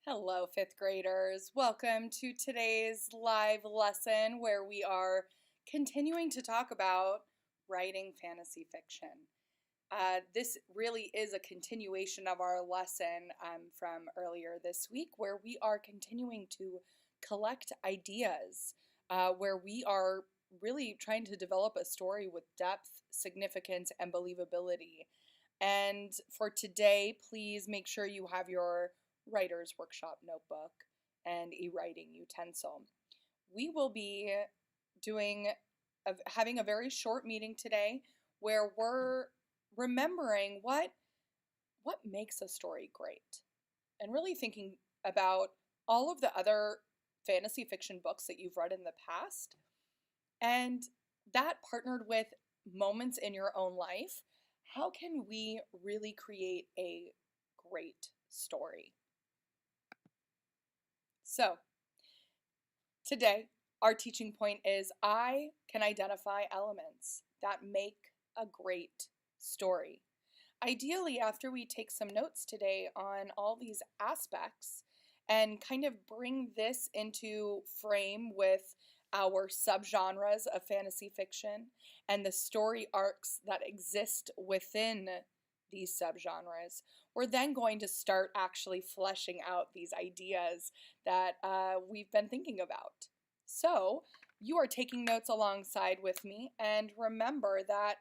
Hello, fifth graders. Welcome to today's live lesson where we are continuing to talk about writing fantasy fiction. This really is a continuation of our lesson from earlier this week where we are continuing to collect ideas, where we are really trying to develop a story with depth, significance, and believability. And for today, please make sure you have your writer's workshop notebook and a writing utensil. We will be having a very short meeting today where we're remembering what makes a story great and really thinking about all of the other fantasy fiction books that you've read in the past and that partnered with moments in your own life. How can we really create a great story? So, today, our teaching point is I can identify elements that make a great story. Ideally, after we take some notes today on all these aspects and kind of bring this into frame with our subgenres of fantasy fiction and the story arcs that exist within these subgenres, we're then going to start actually fleshing out these ideas that we've been thinking about. So, you are taking notes alongside with me, and remember that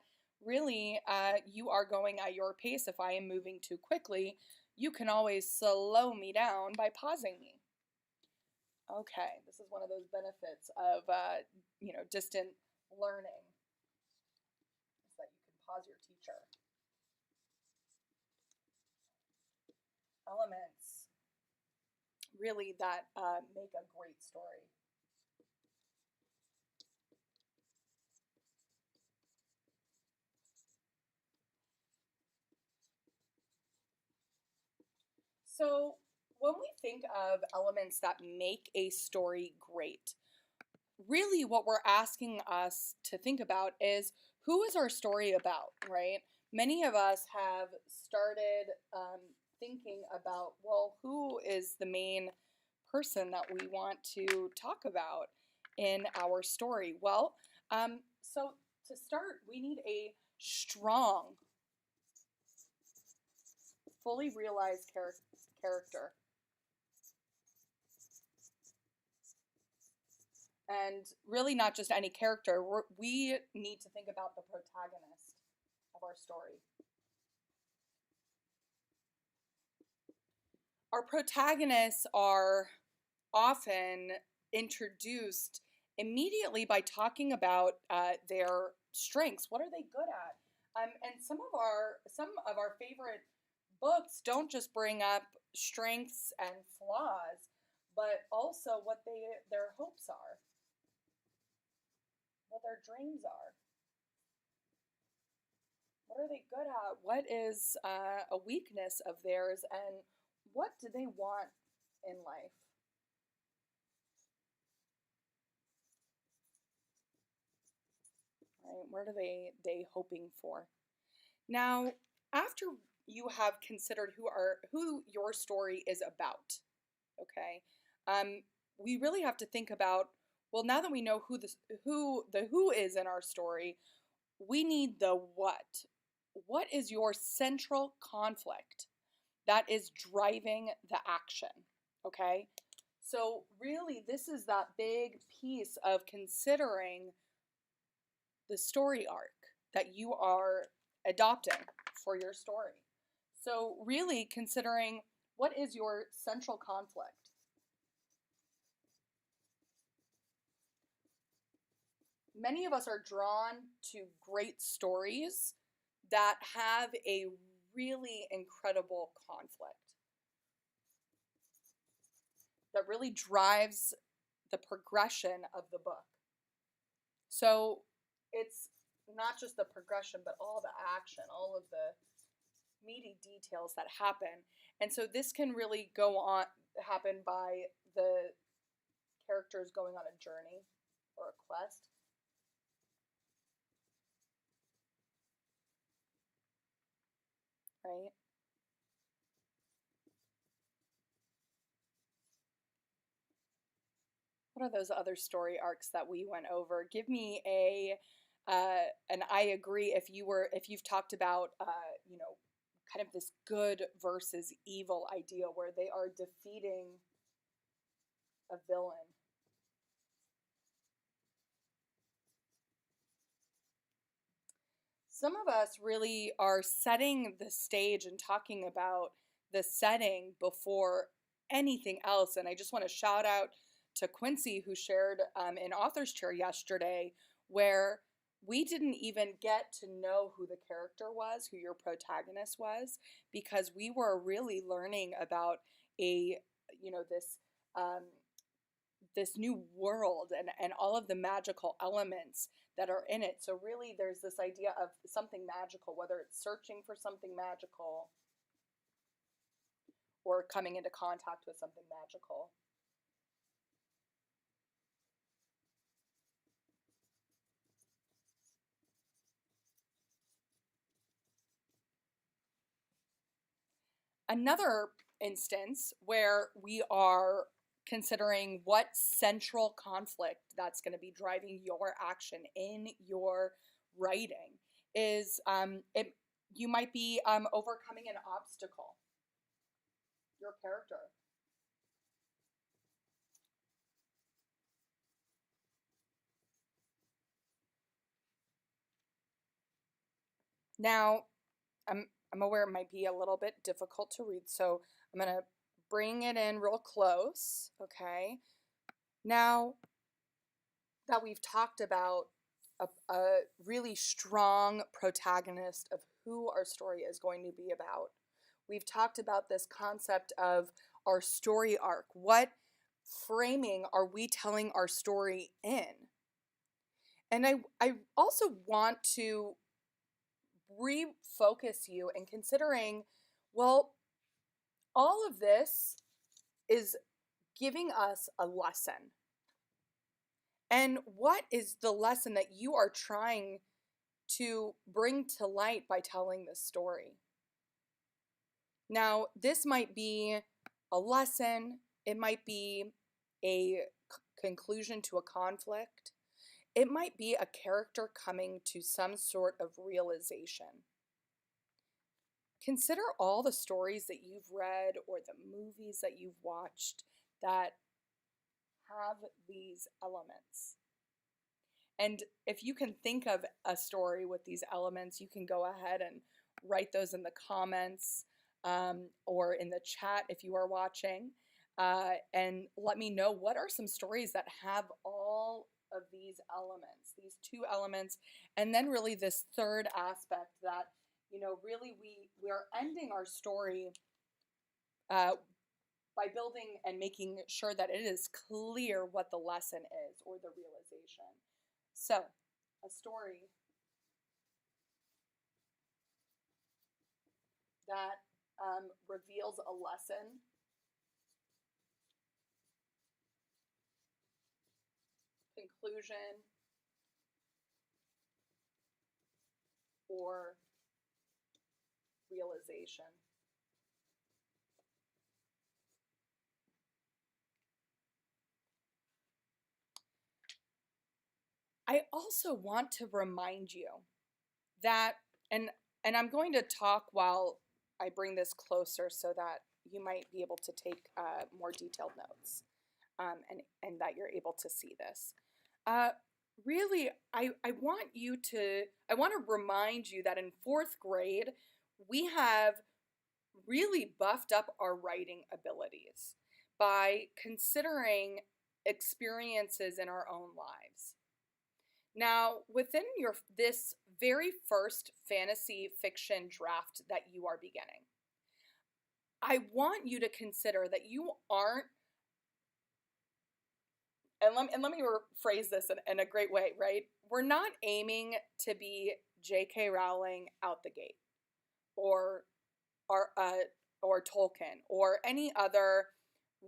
really you are going at your pace. If I am moving too quickly, you can always slow me down by pausing me. Okay, this is one of those benefits of distant learning, is that you can pause your teacher. Elements really that make a great story. So, when we think of elements that make a story great, really what we're asking us to think about is who is our story about, right? Many of us have started thinking about, well, who is the main person that we want to talk about in our story? Well, so to start, we need a strong, fully realized character. And really, not just any character, we need to think about the protagonist of our story. Our protagonists are often introduced immediately by talking about their strengths. What are they good at? And some of our favorite books don't just bring up strengths and flaws, but also what their hopes are, what their dreams are. What are they good at? What is a weakness of theirs, and what do they want in life? Right? What are they hoping for? Now, after you have considered who your story is about, okay, we really have to think about, well, now that we know who is in our story, we need the what. What is your central conflict that is driving the action? Okay, so really, this is that big piece of considering the story arc that you are adopting for your story. So, really considering what is your central conflict. Many of us are drawn to great stories that have a really incredible conflict that really drives the progression of the book. So, it's not just the progression, but all the action, all of the meaty details that happen. And so this can really happen by the characters going on a journey or a quest. Right? What are those other story arcs that we went over? Give me an I agree if you've talked about, kind of this good versus evil idea where they are defeating a villain. Some of us really are setting the stage and talking about the setting before anything else. And I just want to shout out to Quincy, who shared in Author's Chair yesterday, where we didn't even get to know who the character was, who your protagonist was, because we were really learning about a, this um, this new world and all of the magical elements that are in it. So really there's this idea of something magical, whether it's searching for something magical or coming into contact with something magical. Another instance where we are considering what central conflict that's going to be driving your action in your writing is you might be overcoming an obstacle, your character. Now, I'm aware it might be a little bit difficult to read, so I'm going to bring it in real close, okay? Now that we've talked about a really strong protagonist of who our story is going to be about, we've talked about this concept of our story arc. What framing are we telling our story in? And I also want to refocus you in considering, well, all of this is giving us a lesson. And what is the lesson that you are trying to bring to light by telling this story? Now, this might be a lesson, it might be a conclusion to a conflict, it might be a character coming to some sort of realization. Consider all the stories that you've read or the movies that you've watched that have these elements. And if you can think of a story with these elements, you can go ahead and write those in the comments or in the chat if you are watching. And let me know what are some stories that have all of these elements, these two elements, and then really this third aspect that, really we are ending our story by building and making sure that it is clear what the lesson is or the realization. So, a story that reveals a lesson, conclusion, or realization. I also want to remind you that, and I'm going to talk while I bring this closer so that you might be able to take more detailed notes and that you're able to see this. Really, I want to remind you that in fourth grade, we have really buffed up our writing abilities by considering experiences in our own lives. Now, within this very first fantasy fiction draft that you are beginning, I want you to consider that you aren't, and let me rephrase this in a great way, right? We're not aiming to be J.K. Rowling out the gate, or or or Tolkien, or any other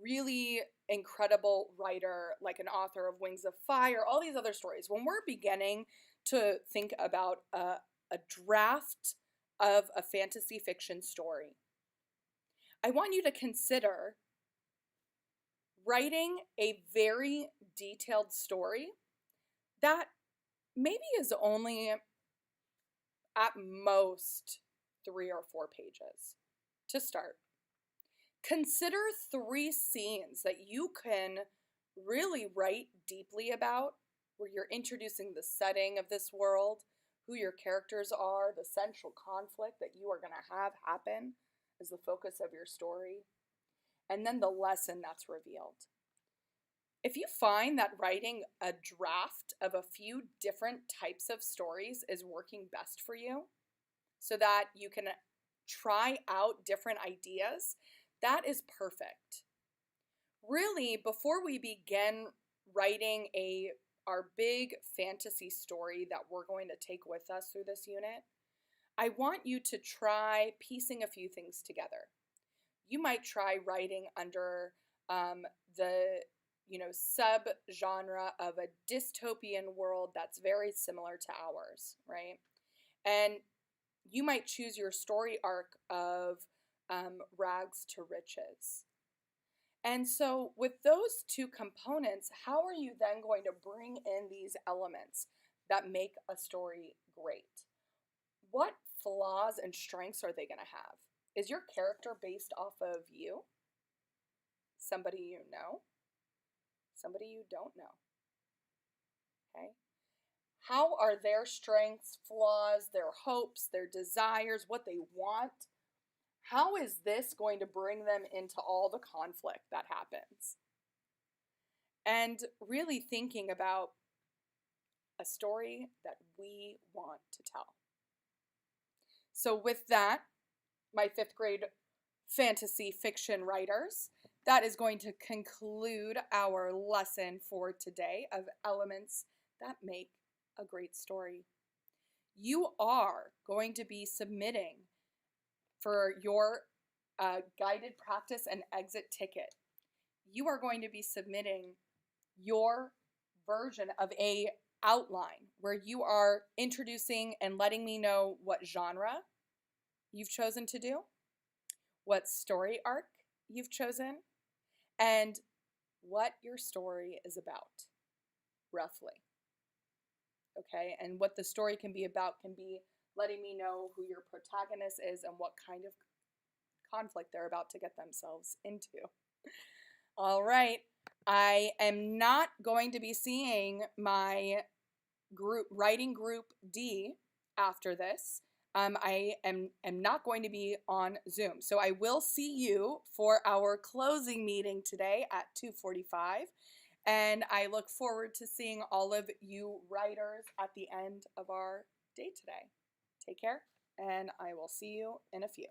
really incredible writer, like an author of Wings of Fire, all these other stories. When we're beginning to think about a draft of a fantasy fiction story, I want you to consider writing a very detailed story that maybe is only at most 3 or 4 pages to start. Consider 3 scenes that you can really write deeply about, where you're introducing the setting of this world, who your characters are, the central conflict that you are going to have happen as the focus of your story, and then the lesson that's revealed. If you find that writing a draft of a few different types of stories is working best for you, so that you can try out different ideas, that is perfect. Really, before we begin writing our big fantasy story that we're going to take with us through this unit, I want you to try piecing a few things together. You might try writing under the sub-genre of a dystopian world that's very similar to ours, right? And you might choose your story arc of rags to riches. And so with those 2 components, how are you then going to bring in these elements that make a story great? What flaws and strengths are they going to have? Is your character based off of you? Somebody you know? Somebody you don't know? Okay. How are their strengths, flaws, their hopes, their desires, what they want? How is this going to bring them into all the conflict that happens? And really thinking about a story that we want to tell. So with that, my 5th grade fantasy fiction writers, that is going to conclude our lesson for today of elements that make a great story. You are going to be submitting for your guided practice and exit ticket. You are going to be submitting your version of a outline where you are introducing and letting me know what genre you've chosen to do, what story arc you've chosen, and what your story is about, roughly. Okay, and what the story can be about can be letting me know who your protagonist is and what kind of conflict they're about to get themselves into. All right, I am not going to be seeing my writing group D after this. I am not going to be on Zoom. So I will see you for our closing meeting today at 2:45. And I look forward to seeing all of you writers at the end of our day today. Take care, and I will see you in a few.